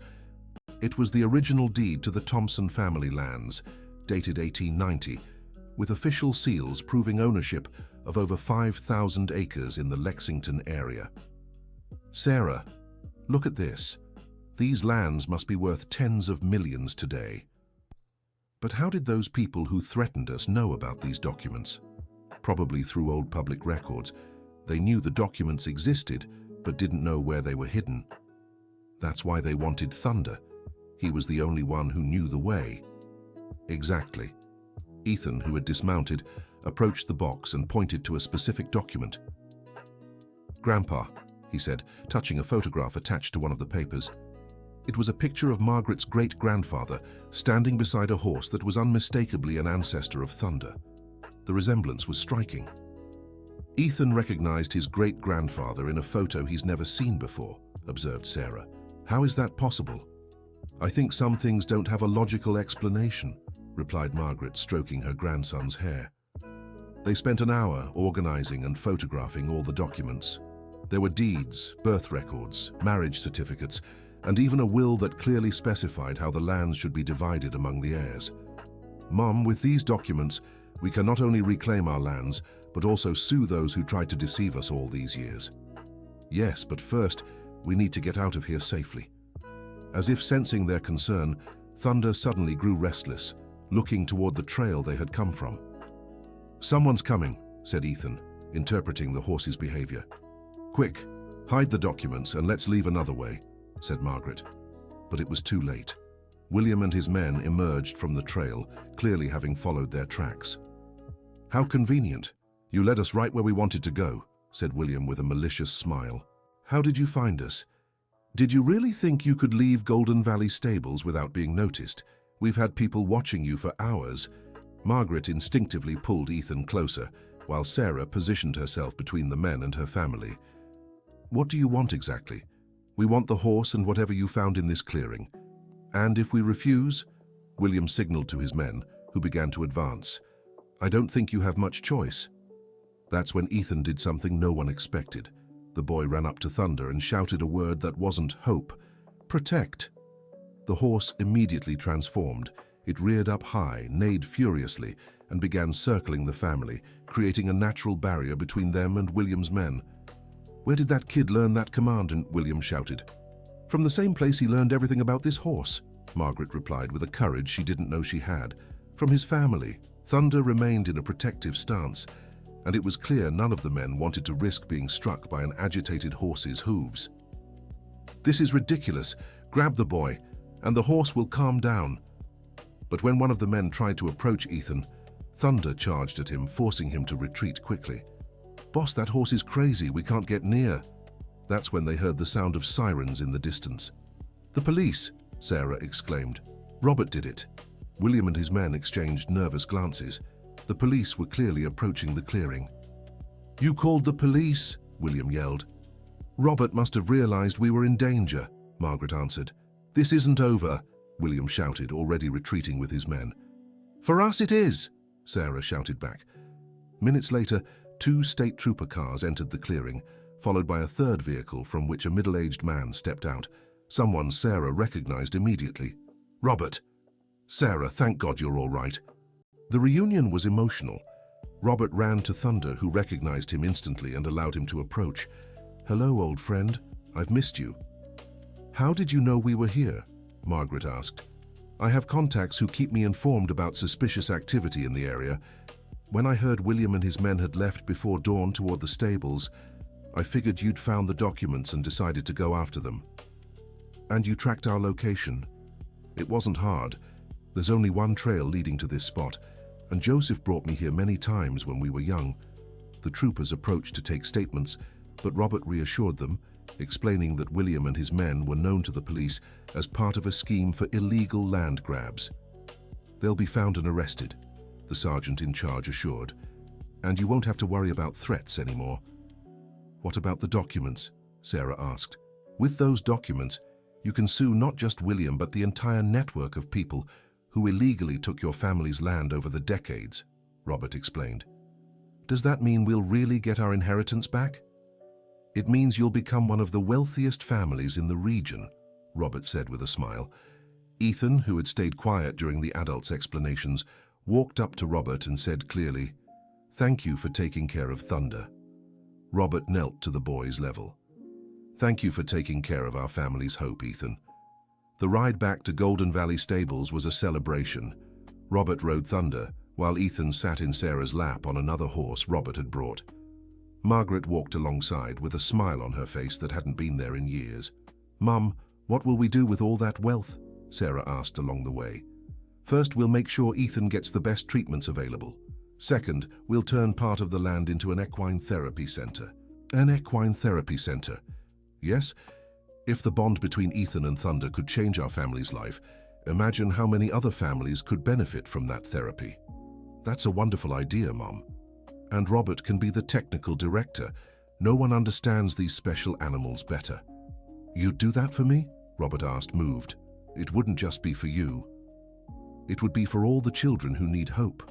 It was the original deed to the Thompson family lands, dated 1890, with official seals proving ownership of over 5,000 acres in the Lexington area. "Sarah, look at this. These lands must be worth tens of millions today." "But how did those people who threatened us know about these documents?" "Probably through old public records. They knew the documents existed, but didn't know where they were hidden. That's why they wanted Thunder. He was the only one who knew the way." "Exactly." Ethan, who had dismounted, approached the box and pointed to a specific document. "Grandpa," he said, touching a photograph attached to one of the papers. It was a picture of Margaret's great-grandfather standing beside a horse that was unmistakably an ancestor of Thunder. The resemblance was striking. "Ethan recognized his great-grandfather in a photo he's never seen before," observed Sarah. "How is that possible?" I think some things don't have a logical explanation, replied Margaret, stroking her grandson's hair. They spent an hour organizing and photographing all the documents. There were deeds, birth records, marriage certificates, and even a will that clearly specified how the lands should be divided among the heirs. Mom, with these documents, we can not only reclaim our lands, but also sue those who tried to deceive us all these years. Yes, but first, we need to get out of here safely. As if sensing their concern, Thunder suddenly grew restless, looking toward the trail they had come from. Someone's coming, said Ethan, interpreting the horse's behavior. Quick, hide the documents and let's leave another way, said Margaret. But it was too late. William and his men emerged from the trail, clearly having followed their tracks. How convenient. You led us right where we wanted to go, said William with a malicious smile. How did you find us? Did you really think you could leave Golden Valley Stables without being noticed? We've had people watching you for hours. Margaret instinctively pulled Ethan closer, while Sarah positioned herself between the men and her family. What do you want exactly? We want the horse and whatever you found in this clearing. And if we refuse? William signaled to his men, who began to advance. I don't think you have much choice. That's when Ethan did something no one expected. The boy ran up to Thunder and shouted a word that wasn't hope. Protect. The horse immediately transformed. It reared up high, neighed furiously, and began circling the family, creating a natural barrier between them and William's men. Where did that kid learn that command? William shouted. From the same place he learned everything about this horse, Margaret replied with a courage she didn't know she had. From his family. Thunder remained in a protective stance, and it was clear none of the men wanted to risk being struck by an agitated horse's hooves. This is ridiculous. Grab the boy, and the horse will calm down. But when one of the men tried to approach Ethan, Thunder charged at him, forcing him to retreat quickly. Boss, that horse is crazy. We can't get near. That's when they heard the sound of sirens in the distance. The police, Sarah exclaimed. Robert did it. William and his men exchanged nervous glances. The police were clearly approaching the clearing. You called the police, William yelled. Robert must have realized we were in danger, Margaret answered. This isn't over, William shouted, already retreating with his men. For us it is, Sarah shouted back. Minutes later, 2 state trooper cars entered the clearing, followed by a third vehicle from which a middle-aged man stepped out, someone Sarah recognized immediately. Robert. Sarah, thank God you're all right. The reunion was emotional. Robert ran to Thunder, who recognized him instantly and allowed him to approach. Hello, old friend. I've missed you. How did you know we were here? Margaret asked. I have contacts who keep me informed about suspicious activity in the area. When I heard William and his men had left before dawn toward the stables, I figured you'd found the documents and decided to go after them. And you tracked our location. It wasn't hard. There's only one trail leading to this spot, and Joseph brought me here many times when we were young. The troopers approached to take statements, but Robert reassured them, explaining that William and his men were known to the police as part of a scheme for illegal land grabs. They'll be found and arrested, the sergeant in charge assured, and you won't have to worry about threats anymore. What about the documents? Sarah asked. With those documents, you can sue not just William but the entire network of people who illegally took your family's land over the decades, Robert explained. Does that mean we'll really get our inheritance back? It means you'll become one of the wealthiest families in the region, Robert said with a smile. Ethan, who had stayed quiet during the adults' explanations, walked up to Robert and said clearly, Thank you for taking care of Thunder. Robert knelt to the boy's level. Thank you for taking care of our family's hope, Ethan. The ride back to Golden Valley Stables was a celebration. Robert rode Thunder, while Ethan sat in Sarah's lap on another horse Robert had brought. Margaret walked alongside with a smile on her face that hadn't been there in years. Mum, what will we do with all that wealth? Sarah asked along the way. First, we'll make sure Ethan gets the best treatments available. Second, we'll turn part of the land into an equine therapy center. An equine therapy center? Yes? If the bond between Ethan and Thunder could change our family's life, imagine how many other families could benefit from that therapy. That's a wonderful idea, Mom. And Robert can be the technical director. No one understands these special animals better. You'd do that for me? Robert asked, moved. It wouldn't just be for you. It would be for all the children who need hope.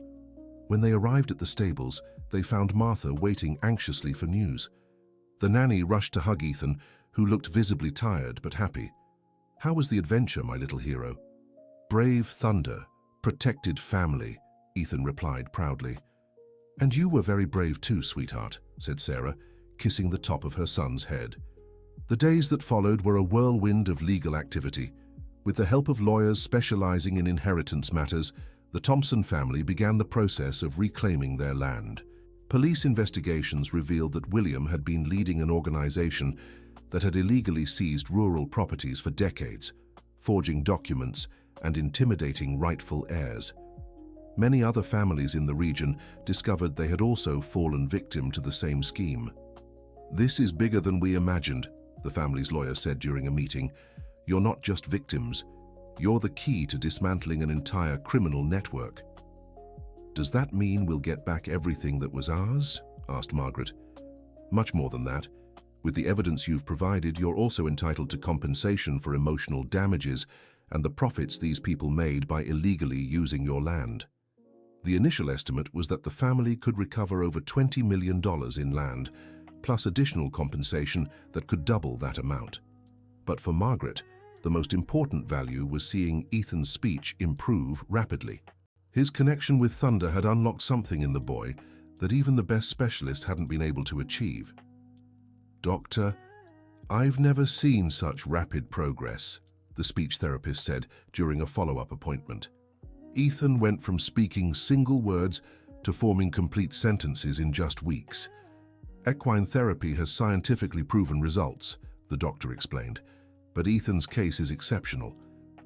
When they arrived at the stables, they found Martha waiting anxiously for news. The nanny rushed to hug Ethan, who looked visibly tired but happy. "How was the adventure, my little hero?" "Brave Thunder, protected family," Ethan replied proudly. "And you were very brave too, sweetheart," said Sarah, kissing the top of her son's head. The days that followed were a whirlwind of legal activity. With the help of lawyers specializing in inheritance matters, the Thompson family began the process of reclaiming their land. Police investigations revealed that William had been leading an organization that had illegally seized rural properties for decades, forging documents and intimidating rightful heirs. Many other families in the region discovered they had also fallen victim to the same scheme. "This is bigger than we imagined," the family's lawyer said during a meeting. "You're not just victims. You're the key to dismantling an entire criminal network." "Does that mean we'll get back everything that was ours?" asked Margaret. "Much more than that. With the evidence you've provided, you're also entitled to compensation for emotional damages and the profits these people made by illegally using your land." The initial estimate was that the family could recover over $20 million in land, plus additional compensation that could double that amount. But for Margaret, the most important value was seeing Ethan's speech improve rapidly. His connection with Thunder had unlocked something in the boy that even the best specialists hadn't been able to achieve. "Doctor, I've never seen such rapid progress," the speech therapist said during a follow-up appointment. "Ethan went from speaking single words to forming complete sentences in just weeks. Equine therapy has scientifically proven results," the doctor explained, "but Ethan's case is exceptional.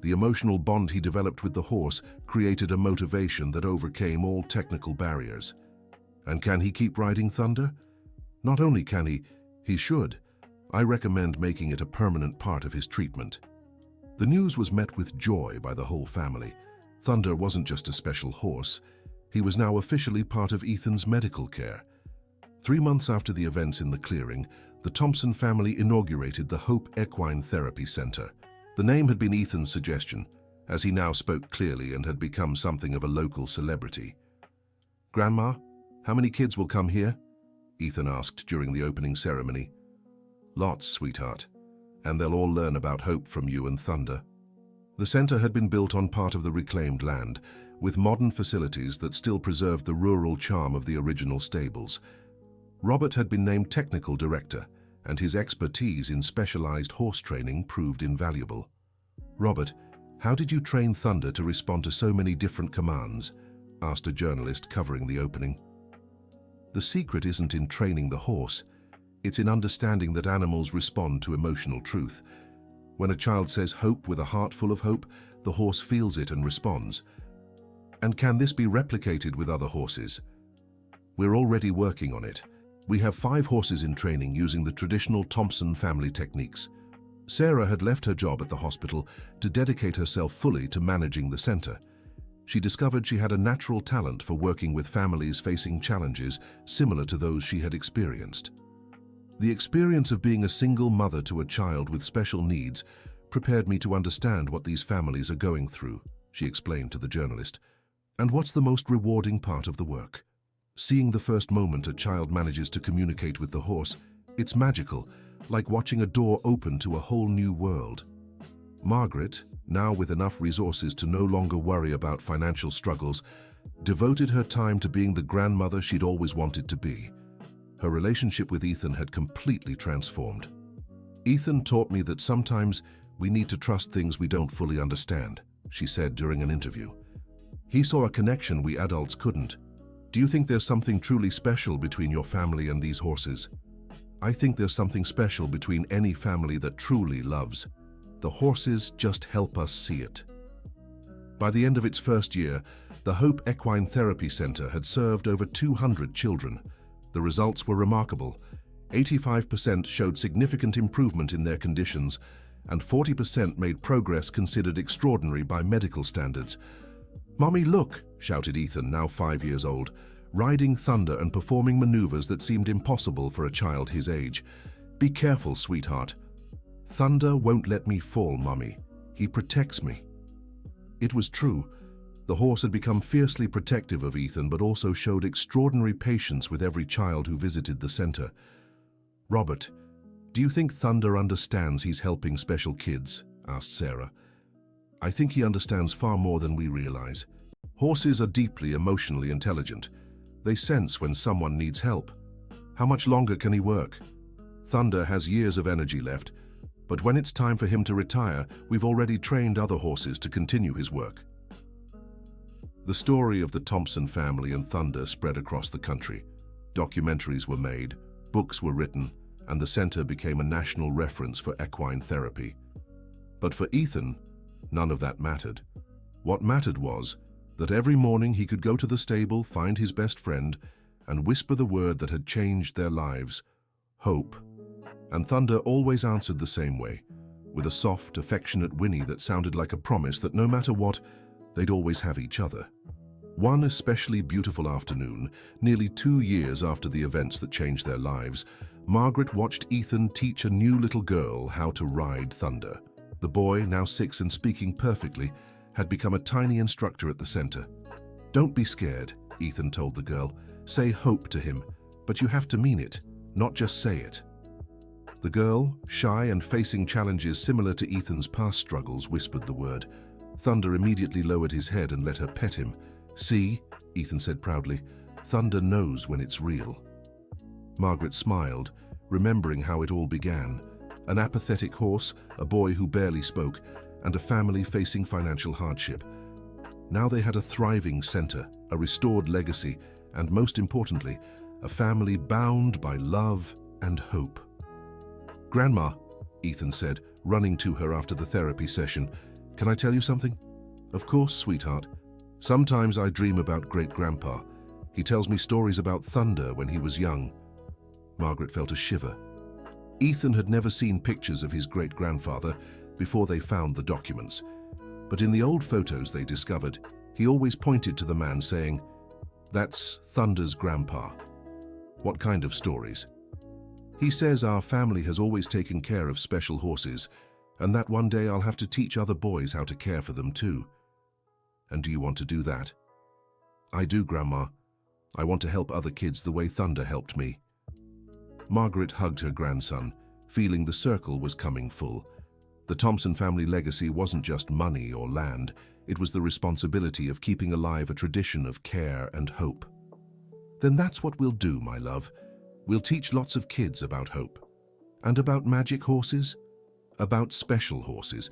The emotional bond he developed with the horse created a motivation that overcame all technical barriers. And can he keep riding Thunder? Not only can he should. I recommend making it a permanent part of his treatment." The news was met with joy by the whole family. Thunder wasn't just a special horse. He was now officially part of Ethan's medical care. 3 months after the events in the clearing, the Thompson family inaugurated the Hope Equine Therapy Center. The name had been Ethan's suggestion, as he now spoke clearly and had become something of a local celebrity. "Grandma, how many kids will come here?" Ethan asked during the opening ceremony. "Lots, sweetheart, and they'll all learn about hope from you and Thunder." The center had been built on part of the reclaimed land, with modern facilities that still preserved the rural charm of the original stables. Robert had been named technical director, and his expertise in specialized horse training proved invaluable. "Robert, how did you train Thunder to respond to so many different commands?" asked a journalist covering the opening. "The secret isn't in training the horse. It's in understanding that animals respond to emotional truth. When a child says hope with a heart full of hope, the horse feels it and responds. And can this be replicated with other horses? We're already working on it. We have 5 horses in training using the traditional Thompson family techniques." Sarah had left her job at the hospital to dedicate herself fully to managing the center. She discovered she had a natural talent for working with families facing challenges similar to those she had experienced. "The experience of being a single mother to a child with special needs prepared me to understand what these families are going through," she explained to the journalist. "And what's the most rewarding part of the work? Seeing the first moment a child manages to communicate with the horse, it's magical, like watching a door open to a whole new world." Margaret, now with enough resources to no longer worry about financial struggles, devoted her time to being the grandmother she'd always wanted to be. Her relationship with Ethan had completely transformed. "Ethan taught me that sometimes we need to trust things we don't fully understand," she said during an interview. "He saw a connection we adults couldn't. Do you think there's something truly special between your family and these horses?" "I think there's something special between any family that truly loves. The horses just help us see it." By the end of its first year, the Hope Equine Therapy Center had served over 200 children. The results were remarkable. 85% showed significant improvement in their conditions, and 40% made progress considered extraordinary by medical standards. "Mommy, look!" shouted Ethan, now 5 years old, riding Thunder and performing maneuvers that seemed impossible for a child his age. "Be careful, sweetheart." "Thunder won't let me fall, Mommy. He protects me." It was true. The horse had become fiercely protective of Ethan, but also showed extraordinary patience with every child who visited the center. "Robert, do you think Thunder understands he's helping special kids?" asked Sarah. "I think he understands far more than we realize. Horses are deeply emotionally intelligent. They sense when someone needs help. How much longer can he work? Thunder has years of energy left, but when it's time for him to retire, we've already trained other horses to continue his work." The story of the Thompson family and Thunder spread across the country. Documentaries were made, books were written, and the center became a national reference for equine therapy. But for Ethan, none of that mattered. What mattered was that every morning he could go to the stable, find his best friend, and whisper the word that had changed their lives: hope. And Thunder always answered the same way, with a soft, affectionate whinny that sounded like a promise that no matter what, they'd always have each other. One especially beautiful afternoon, nearly 2 years after the events that changed their lives, Margaret watched Ethan teach a new little girl how to ride Thunder. The boy, now 6 and speaking perfectly, had become a tiny instructor at the center. "Don't be scared," Ethan told the girl. "Say hope to him, but you have to mean it, not just say it." The girl, shy and facing challenges similar to Ethan's past struggles, whispered the word. Thunder immediately lowered his head and let her pet him. "See," Ethan said proudly, "Thunder knows when it's real." Margaret smiled, remembering how it all began. An apathetic horse, a boy who barely spoke, and a family facing financial hardship. Now they had a thriving center, a restored legacy, and most importantly, a family bound by love and hope. "Grandma," Ethan said, running to her after the therapy session, "can I tell you something?" "Of course, sweetheart. Sometimes I dream about great-grandpa. He tells me stories about Thunder when he was young." Margaret felt a shiver. Ethan had never seen pictures of his great-grandfather before they found the documents. But in the old photos they discovered, he always pointed to the man saying, "That's Thunder's grandpa." "What kind of stories?" "He says our family has always taken care of special horses, and that one day I'll have to teach other boys how to care for them too." "And do you want to do that?" "I do, Grandma. I want to help other kids the way Thunder helped me." Margaret hugged her grandson, feeling the circle was coming full. The Thompson family legacy wasn't just money or land, it was the responsibility of keeping alive a tradition of care and hope. "Then that's what we'll do, my love. We'll teach lots of kids about hope. And about magic horses? About special horses.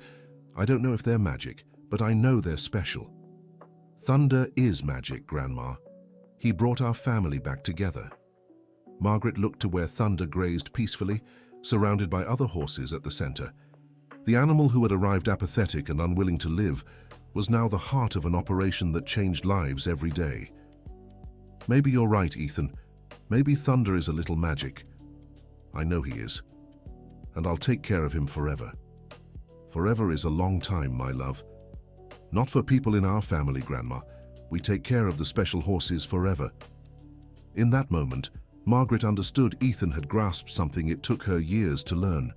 I don't know if they're magic, but I know they're special. Thunder is magic, Grandma. He brought our family back together." Margaret looked to where Thunder grazed peacefully, surrounded by other horses at the center. The animal who had arrived apathetic and unwilling to live was now the heart of an operation that changed lives every day. "Maybe you're right, Ethan. Maybe Thunder is a little magic. I know he is. And I'll take care of him forever. Forever is a long time, my love. Not for people in our family, Grandma. We take care of the special horses forever." In that moment, Margaret understood Ethan had grasped something it took her years to learn.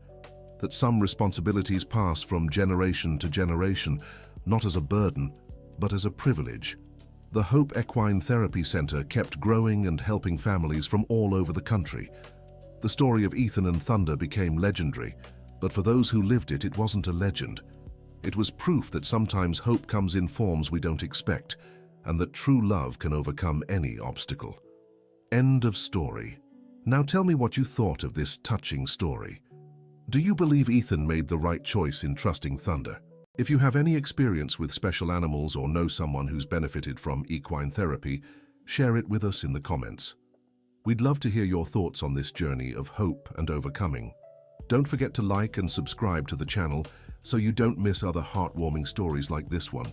That some responsibilities pass from generation to generation, not as a burden, but as a privilege. The Hope Equine Therapy Center kept growing and helping families from all over the country. The story of Ethan and Thunder became legendary, but for those who lived it, it wasn't a legend. It was proof that sometimes hope comes in forms we don't expect, and that true love can overcome any obstacle. End of story. Now tell me what you thought of this touching story. Do you believe Ethan made the right choice in trusting Thunder? If you have any experience with special animals or know someone who's benefited from equine therapy, share it with us in the comments. We'd love to hear your thoughts on this journey of hope and overcoming. Don't forget to like and subscribe to the channel so you don't miss other heartwarming stories like this one.